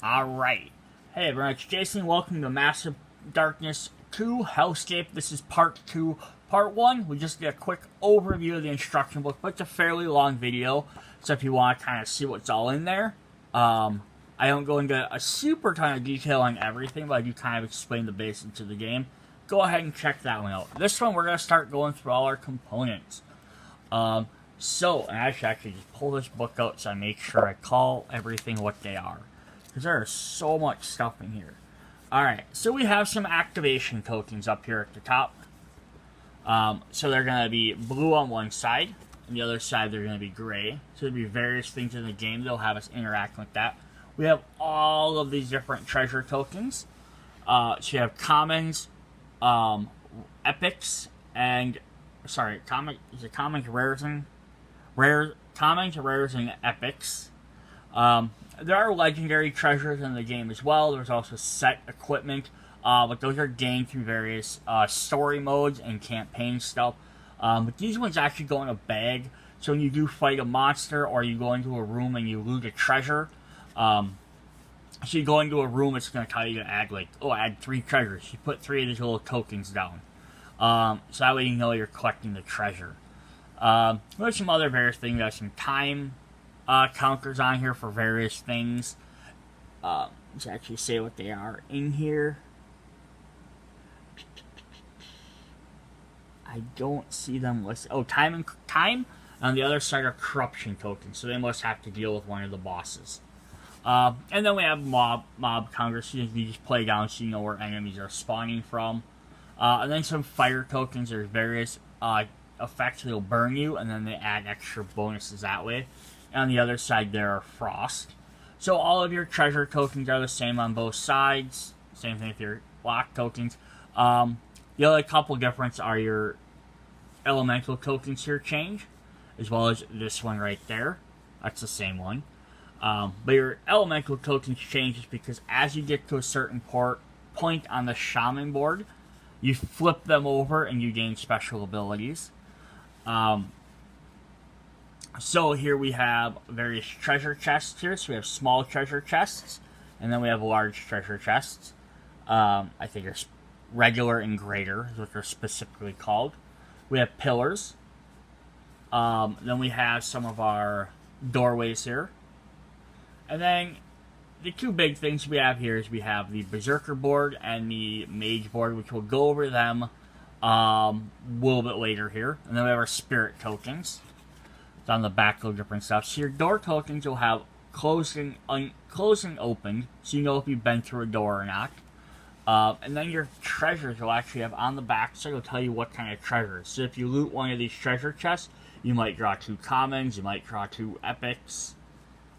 Alright. Hey everyone, it's Jason. Welcome to Massive Darkness 2 Hellscape. This is part 2. Part 1, we just did a quick overview of the instruction book, but it's a fairly long video, so if you want to kind of see what's all in there, I don't go into a super ton of detail on everything, but I do kind of explain the basics of the game. Go ahead and check that one out. This one, we're going to start going through all our components. And I should actually just pull this book out so I make sure I call everything what they are. Because there is so much stuff in here. Alright, so we have some activation tokens up here at the top. So they're going to be blue on one side, and the other side they're going to be gray. So there'll be various things in the game that'll have us interact with that. We have all of these different treasure tokens. So you have commons, epics, and commons, rares, and epics. There are legendary treasures in the game as well. There's also set equipment, but those are gained through various story modes and campaign stuff. But these ones actually go in a bag, so when you do fight a monster or you go into a room and you loot a treasure, so you go into a room, it's going to tell you to add, add 3 treasures. You put 3 of these little tokens down. So that way you know you're collecting the treasure. There's some other various things. There's some time counters on here for various things. Let's actually say what they are in here. I don't see them listed. Oh, time on the other side are corruption tokens, so they must have to deal with one of the bosses. And then we have mob counters, so you just play down so you know where enemies are spawning from. And then some fire tokens. There's various effects that'll burn you, and then they add extra bonuses that way. And on the other side there are frost. So all of your treasure tokens are the same on both sides. Same thing with your lock tokens. The only couple difference are your elemental tokens here change, as well as this one right there. That's the same one. But your elemental tokens changes because as you get to a certain point on the shaman board, you flip them over and you gain special abilities. So here we have various treasure chests here. So we have small treasure chests, and then we have large treasure chests. I think they're regular and greater is what they're specifically called. We have pillars. Then we have some of our doorways here. And then the 2 big things we have here is we have the Berserker board and the Mage board, which we'll go over them a little bit later here. And then we have our Spirit tokens. It's on the back of different stuff. So your door tokens will have closing open, so you know if you've been through a door or not. And then your treasures will actually have on the back, so it'll tell you what kind of treasures. So if you loot one of these treasure chests, you might draw 2 commons, you might draw 2 epics,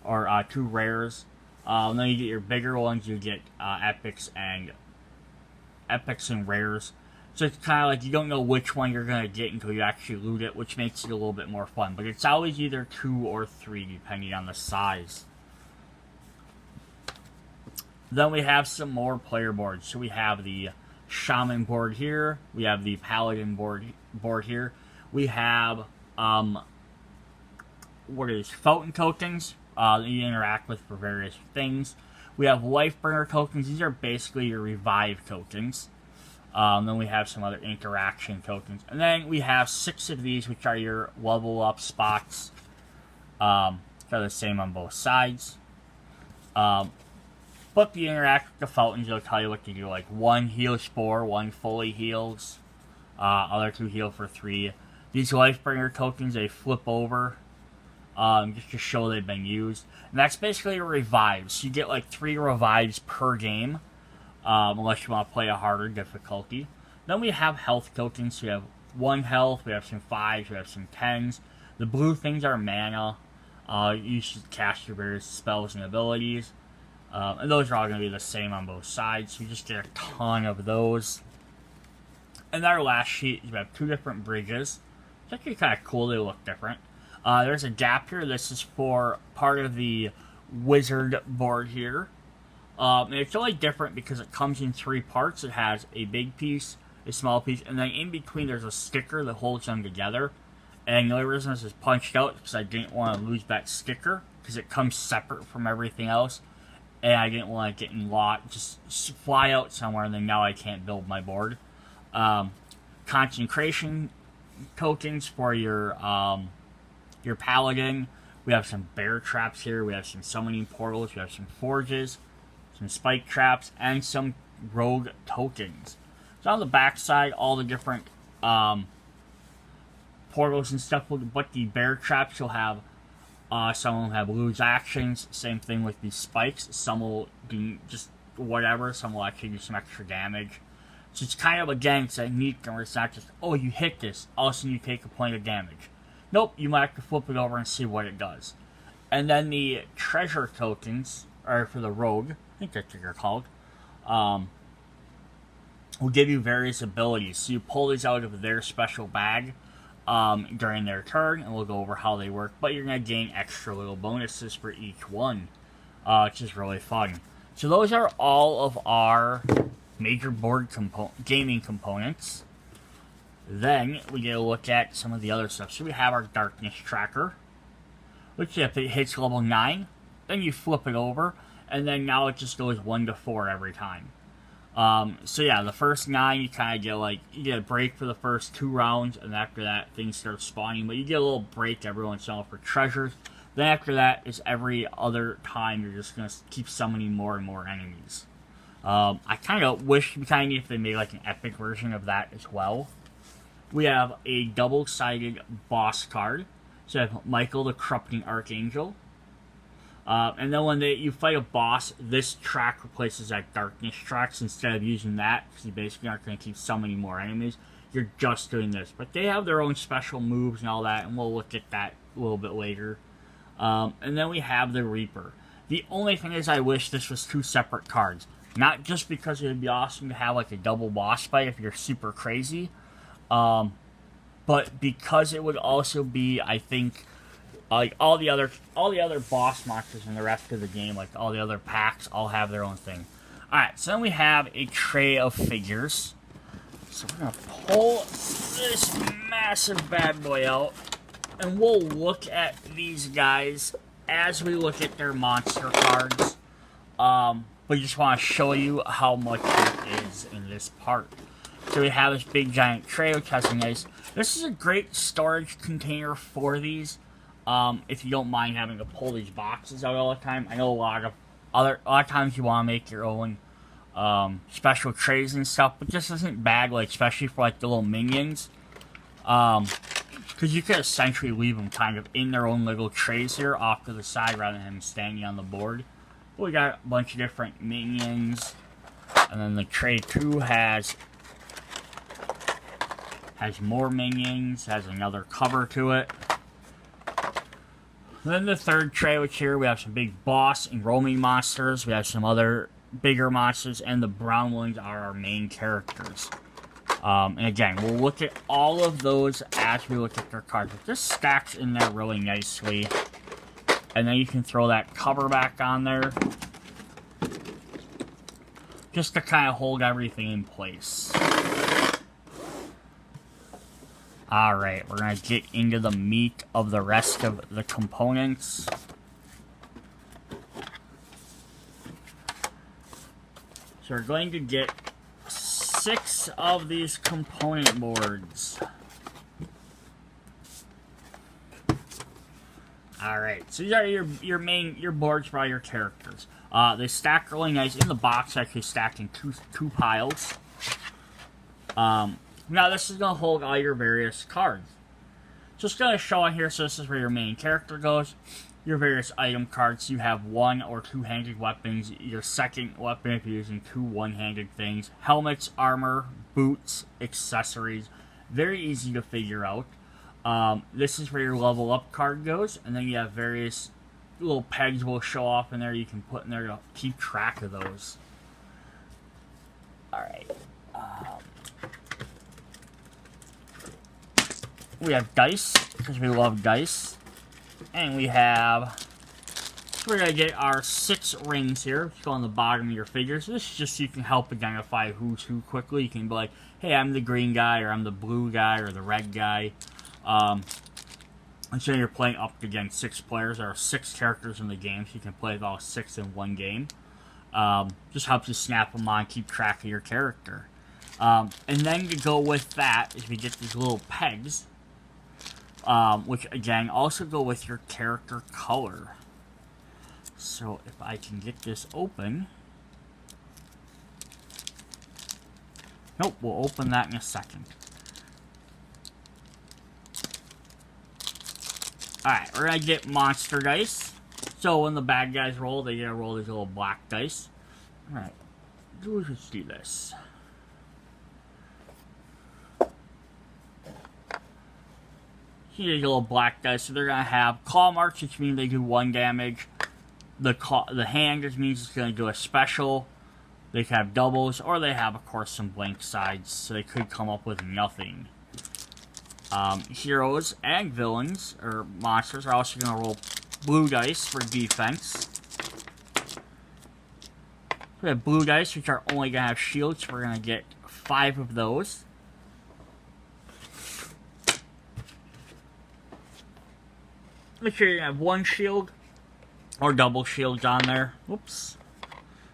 or 2 rares. And then you get your bigger ones, you get epics and rares. So it's kind of like you don't know which one you're going to get until you actually loot it, which makes it a little bit more fun. But it's always either 2 or 3, depending on the size. Then we have some more player boards. So we have the Shaman board here. We have the Paladin board here. We have, fountain tokens that you interact with for various things. We have Lifebringer tokens. These are basically your revive tokens. Then we have some other interaction tokens. And then we have 6 of these, which are your level up spots. They're the same on both sides. But if you interact with the fountains, it'll tell you what to do. Like 1 heals 4, 1 fully heals. Other 2 heal for 3. These Lifebringer tokens, they flip over. Just to show they've been used. And that's basically a revive. So you get like 3 revives per game. Unless you want to play a harder difficulty. Then we have health tokens. We have 1 health, we have some 5s, we have some 10s. The blue things are mana. You should cast your various spells and abilities. And those are all going to be the same on both sides. So you just get a ton of those. And our last sheet, we have 2 different bridges. It's actually kind of cool, they look different. There's a gap here. This is for part of the wizard board here. And it's only different because it comes in 3 parts. It has a big piece, a small piece, and then in between there's a sticker that holds them together. And the only reason this is punched out is because I didn't want to lose that sticker, because it comes separate from everything else. and I didn't want to get in locked, just fly out somewhere, and then now I can't build my board. Concentration tokens for your paladin. We have some bear traps here. We have some summoning portals. We have some forges, some spike traps, and some rogue tokens. So on the back side, all the different portals and stuff. But the bear traps, you'll have some of them have lose actions. Same thing with these spikes. Some will do just whatever. Some will actually do some extra damage. So it's kind of, again, it's a neat where it's not just, oh, you hit this, all of a sudden you take a point of damage. Nope, you might have to flip it over and see what it does. And then the treasure tokens, or for the rogue, I think that's what they're called, will give you various abilities. So you pull these out of their special bag during their turn, and we'll go over how they work. But you're going to gain extra little bonuses for each one, which is really fun. So those are all of our major board gaming components. Then we get a look at some of the other stuff. So we have our darkness tracker, which if it hits level 9, then you flip it over, and then now it just goes 1 to 4 every time. So yeah, the first 9 you kind of get you get a break for the first 2 rounds, and after that things start spawning, but you get a little break every once in a while for treasures. Then after that is every other time you're just going to keep summoning more and more enemies. I kind of wish if they made an epic version of that as well. We have a double-sided boss card. So you have Michael the Corrupting Archangel. And then when you fight a boss, this track replaces that darkness track. So instead of using that, because you basically aren't going to keep summoning more enemies, you're just doing this. But they have their own special moves and all that, and we'll look at that a little bit later. And then we have the Reaper. The only thing is I wish this was 2 separate cards. Not just because it would be awesome to have a double boss fight if you're super crazy, but because it would also be, I think, all the other boss monsters in the rest of the game, all the other packs, all have their own thing. Alright, so then we have a tray of figures. So we're going to pull this massive bad boy out, and we'll look at these guys as we look at their monster cards. But just want to show you how much it is in this part. So we have this big giant tray, which has a nice... This is a great storage container for these. If you don't mind having to pull these boxes out all the time. I know a lot of times you want to make your own special trays and stuff, but this isn't bad, especially for the little minions. Because you could essentially leave them kind of in their own little trays here off to the side rather than them standing on the board. But we got a bunch of different minions. And then the tray 2 has more minions, has another cover to it. And then the third tray, which here we have some big boss and roaming monsters. We have some other bigger monsters, and the brown ones are our main characters. And again, we'll look at all of those as we look at their cards. But this stacks in there really nicely. And then you can throw that cover back on there, just to kind of hold everything in place. Alright, we're going to get into the meat of the rest of the components. So we're going to get 6 of these component boards. Alright, so these are your boards for all your characters. They stack really nice. In the box, actually stacked in two piles. Now this is going to hold all your various cards. Just going to show on here, so this is where your main character goes. Your various item cards. You have 1 or 2-handed weapons. Your second weapon if you're using 2 one-handed things. Helmets, armor, boots, accessories. Very easy to figure out. This is where your level up card goes. And then you have various little pegs will show off in there. You can put in there to keep track of those. Alright. We have dice, because we love dice. And we have... So we're going to get our 6 rings here, which go on the bottom of your figures. This is just so you can help identify who's who quickly. You can be like, hey, I'm the green guy, or I'm the blue guy, or the red guy. And so you're playing up against 6 players. There are 6 characters in the game, so you can play with all 6 in one game. Just helps you snap them on, keep track of your character. And then to go with that is we get these little pegs, which again also go with your character color. So if I can get this open. Nope, we'll open that in a second. Alright, we're gonna get monster dice. So when the bad guys roll, they get to roll these little black dice. Alright, let's do this. Here's little black dice, so they're gonna have claw marks, which means they do 1 damage. The hand just means it's gonna do a special. They could have doubles, or they have, of course, some blank sides, so they could come up with nothing. Heroes and villains, or monsters, are also gonna roll blue dice for defense. We have blue dice, which are only gonna have shields, so we're gonna get 5 of those. Make sure you have 1 shield or double shields on there. Whoops.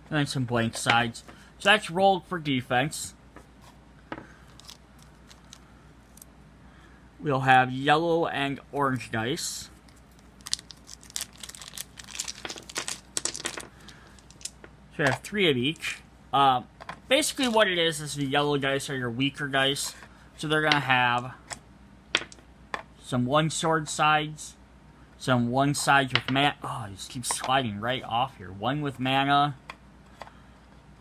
And then some blank sides. So that's rolled for defense. We'll have yellow and orange dice. So we have 3 of each. Basically what it is the yellow dice are your weaker dice. So they're going to have some 1 sword sides. Some 1 sides with mana. Oh, it just keeps sliding right off here. 1 with mana.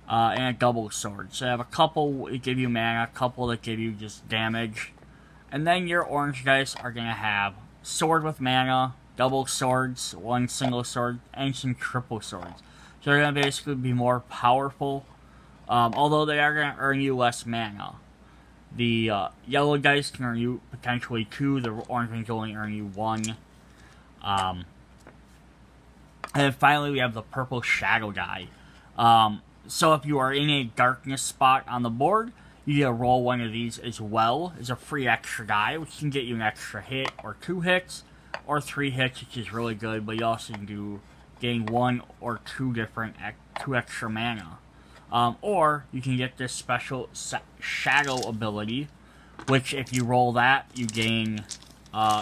And a double sword. So I have a couple that give you mana, a couple that give you just damage. And then your orange dice are going to have sword with mana, double swords, 1 single sword, and some triple swords. So they're going to basically be more powerful, although they are going to earn you less mana. The yellow dice can earn you potentially 2, the orange ones only earn you 1. And then finally we have the purple shadow die. So if you are in a darkness spot on the board, you get to roll 1 of these as well as a free extra die, which can get you an extra hit or 2 hits or 3 hits, which is really good. But you also can do getting 1 or 2 extra mana. Or you can get this special shadow ability, which if you roll that, you gain.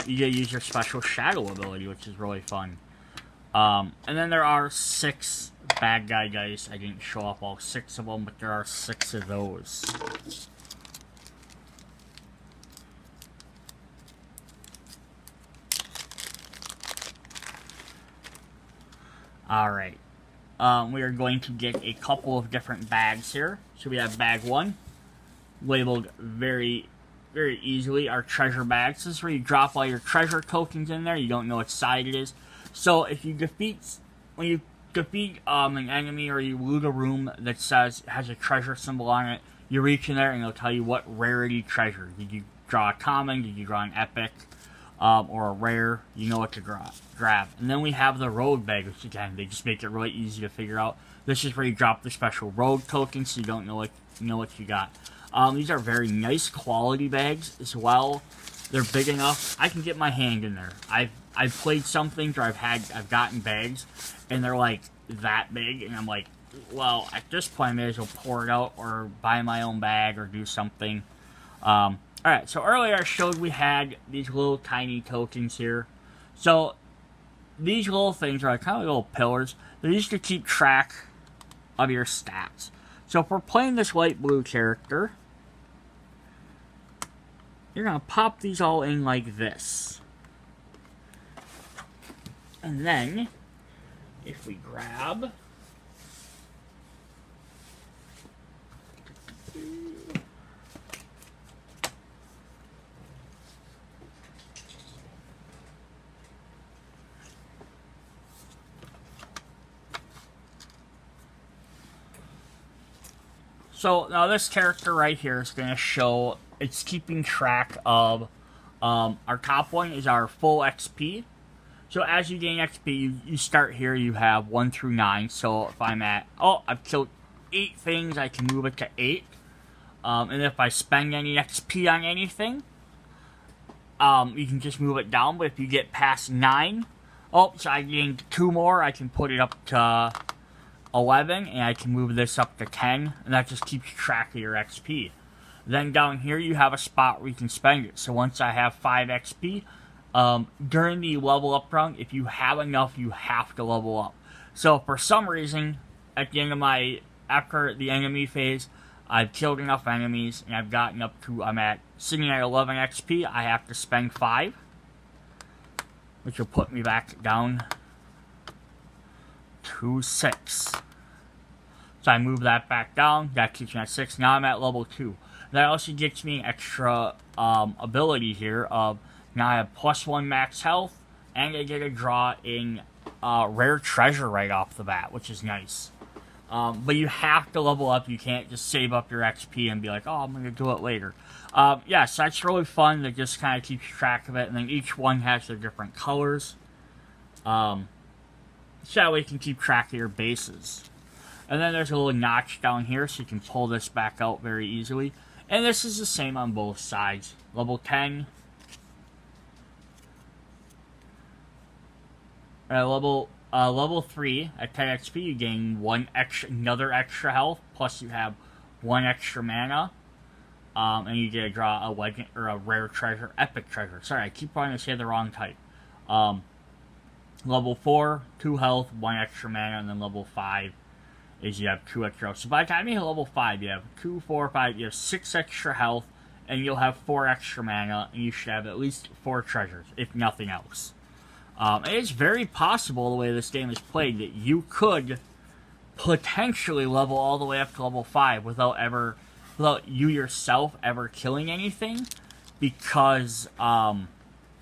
You get to use your special shadow ability, which is really fun. And then there are 6 bad guy dice. I didn't show up all 6 of them, but there are 6 of those. Alright. We are going to get a couple of different bags here. So we have bag 1, labeled very easily, our treasure bags. This is where you drop all your treasure tokens in there. You don't know what side it is. So if you when you defeat an enemy or you loot a room that has a treasure symbol on it, you reach in there and it'll tell you what rarity treasure. Did you draw a common? Did you draw an epic? Or a rare? You know what to grab. And then we have the road bag, which again, they just make it really easy to figure out. This is where you drop the special road tokens, so you don't know what you got. These are very nice quality bags as well. They're big enough. I can get my hand in there. I've played some things where I've gotten bags and they're like that big, and I'm like, well, at this point I may as well pour it out or buy my own bag or do something. Alright, so earlier I showed we had these little tiny tokens here. So these little things are like kind of little pillars. They're used to keep track of your stats. So if we're playing this light blue character, you're going to pop these all in like this. And then, if we grab... So now this character right here is going to show, it's keeping track of, our top one is our full XP. So as you gain XP, you start here, you have 1 through 9. So if I'm at, I've killed 8 things, I can move it to 8. And if I spend any XP on anything, you can just move it down. But if you get past 9, so I gained 2 more, I can put it up to 11, and I can move this up to 10, and that just keeps track of your XP. Then down here you have a spot where you can spend it. So once I have 5 XP, during the level up round, if you have enough, you have to level up. So for some reason, at the end of after the enemy phase, I've killed enough enemies, and I've gotten up to, sitting at 11 XP, I have to spend 5, which will put me back down to 6. So I move that back down, that keeps me at 6, now I'm at level 2. That also gets me an extra ability here of, now I have +1 max health, and I get a draw in rare treasure right off the bat, which is nice. But you have to level up. You can't just save up your XP and be like, oh, I'm going to do it later. Yeah, so that's really fun that just kind of keeps track of it. And then each one has their different colors. So that way you can keep track of your bases. And then there's a little notch down here, so you can pull this back out very easily. And this is the same on both sides. Level 10. Level 3, at 10 XP, you gain another extra health, plus you have 1 extra mana, and you get to draw a legend, or a rare treasure, epic treasure. Sorry, I keep wanting to say the wrong type. Level 4, 2 health, 1 extra mana, and then level 5 is you have 2 extra health. So by the time you hit level 5, you have 2, 4, 5, you have 6 extra health, and you'll have 4 extra mana, and you should have at least 4 treasures, if nothing else. It's very possible, the way this game is played, that you could potentially level all the way up to level 5 without you yourself ever killing anything, because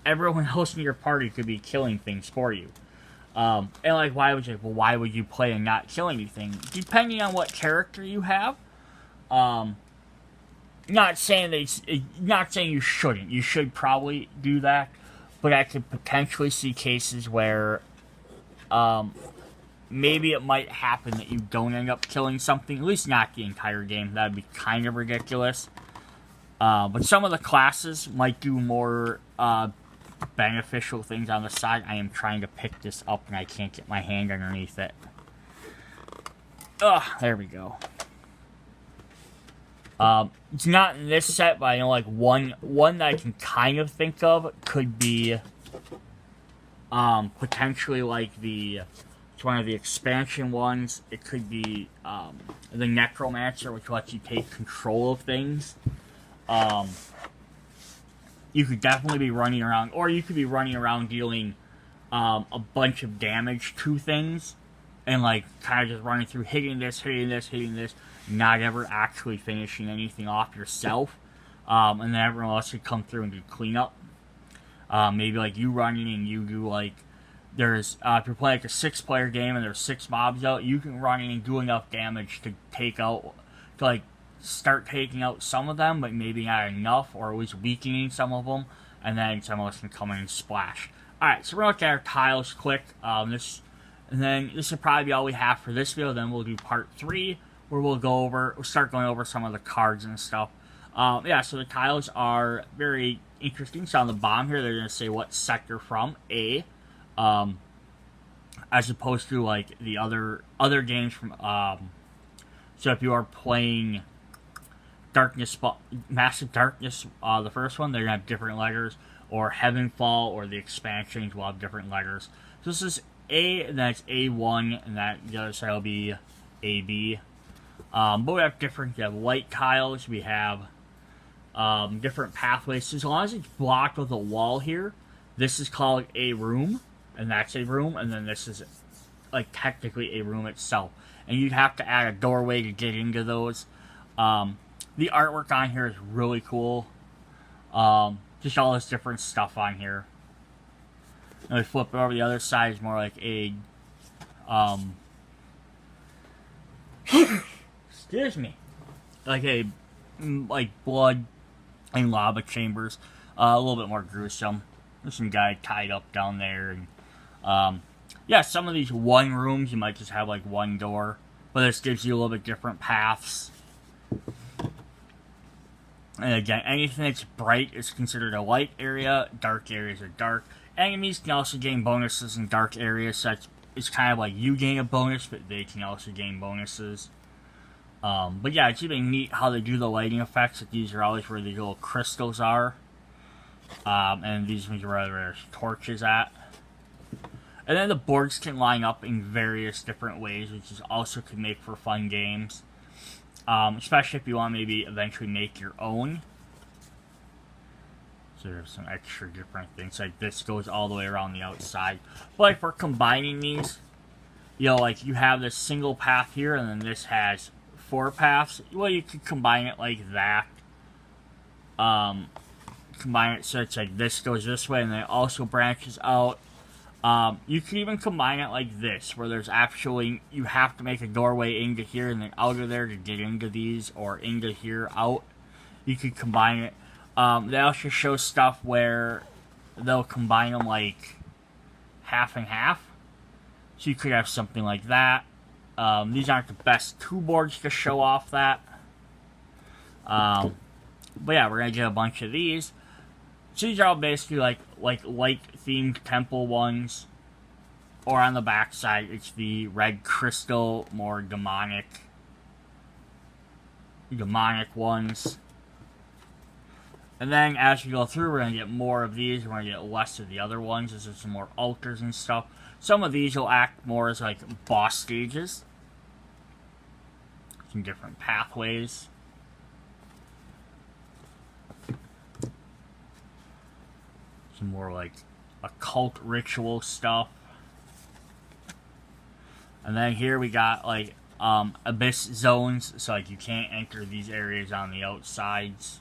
everyone else in your party could be killing things for you. And like, why would you play and not kill anything? Depending on what character you have, not saying you shouldn't. You should probably do that. But I could potentially see cases where maybe it might happen that you don't end up killing something. At least not the entire game. That would be kind of ridiculous. But some of the classes might do more beneficial things on the side. I am trying to pick this up and I can't get my hand underneath it. Ugh, there we go. It's not in this set, but I know like one that I can kind of think of could be potentially like it's one of the expansion ones. It could be the Necromancer, which lets you take control of things. You could definitely be running around, or you could be running around dealing a bunch of damage to things, and like kind of just running through, hitting this, not ever actually finishing anything off yourself. And then everyone else could come through and do cleanup. Maybe like you running and you do like, there's, if you're playing like a 6-player game and there's 6 mobs out, you can run in and do enough damage to start taking out some of them, but maybe not enough, or at least weakening some of them, and then some of us can come in and splash. Alright, so we're going to look at our tiles quick. This will probably be all we have for this video. Then we'll do part 3, where we'll start going over some of the cards and stuff. Yeah, so the tiles are very interesting. So on the bottom here, they're going to say what sector from, A, as opposed to like the other games from, so if you are playing Massive Darkness, the first one, they're going to have different letters, or Heavenfall, or the expansions will have different letters. So this is A, and that's A1, and the other side will be AB. But we have we have light tiles, we have different pathways. So as long as it's blocked with a wall here, this is called a room, and that's a room, and then this is like technically a room itself. And you'd have to add a doorway to get into those. The artwork on here is really cool. Just all this different stuff on here. And we flip it over, the other side is more like a excuse me, like blood and lava chambers, a little bit more gruesome. There's some guy tied up down there, and yeah, some of these one rooms you might just have like one door, but this gives you a little bit different paths. And again, anything that's bright is considered a light area, dark areas are dark. Enemies can also gain bonuses in dark areas, so that's it's kind of like you gain a bonus, but they can also gain bonuses. But yeah, it's even neat how they do the lighting effects. These are always where the little crystals are. And these are where there's torches at. And then the boards can line up in various different ways, which is also could make for fun games. Especially if you want to maybe eventually make your own. So there's some extra different things. Like this goes all the way around the outside. But like for combining these, you know, like you have this single path here, and then this has 4 paths. Well, you could combine it like that. Combine it so it's like this goes this way, and then it also branches out. You can even combine it like this, where there's actually, you have to make a doorway into here and then out of there to get into these, or into here, out. You could combine it. They also show stuff where they'll combine them like half and half. So you could have something like that. These aren't the best 2 boards to show off that. But yeah, we're going to get a bunch of these. So these are all basically like light-themed temple ones. Or on the back side, it's the red crystal, more demonic ones. And then as we go through, we're going to get more of these. We're going to get less of the other ones. This is some more altars and stuff. Some of these will act more as like boss stages. Some different pathways. Some more like occult ritual stuff. And then here we got like abyss zones. So like you can't enter these areas on the outsides.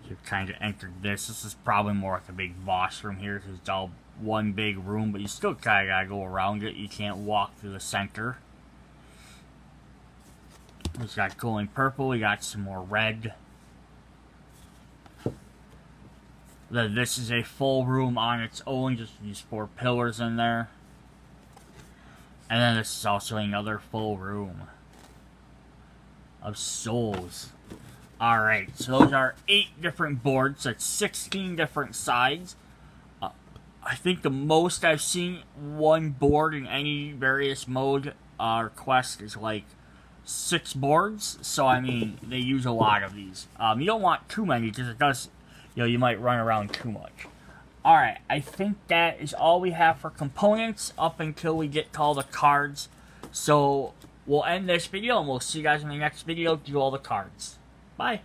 You've kind of entered this. This is probably more like a big boss room here because it's all one big room, but you still kind of gotta go around it. You can't walk through the center. We got glowing purple. We got some more red. This is a full room on its own, just these 4 pillars in there. And then this is also another full room of souls. Alright, so those are 8 different boards. That's 16 different sides. I think the most I've seen one board in any various mode or quest is like 6 boards. So, I mean, they use a lot of these. You don't want too many because it does, you know, you might run around too much. Alright, I think that is all we have for components up until we get to all the cards. So, we'll end this video and we'll see you guys in the next video to do all the cards. Bye.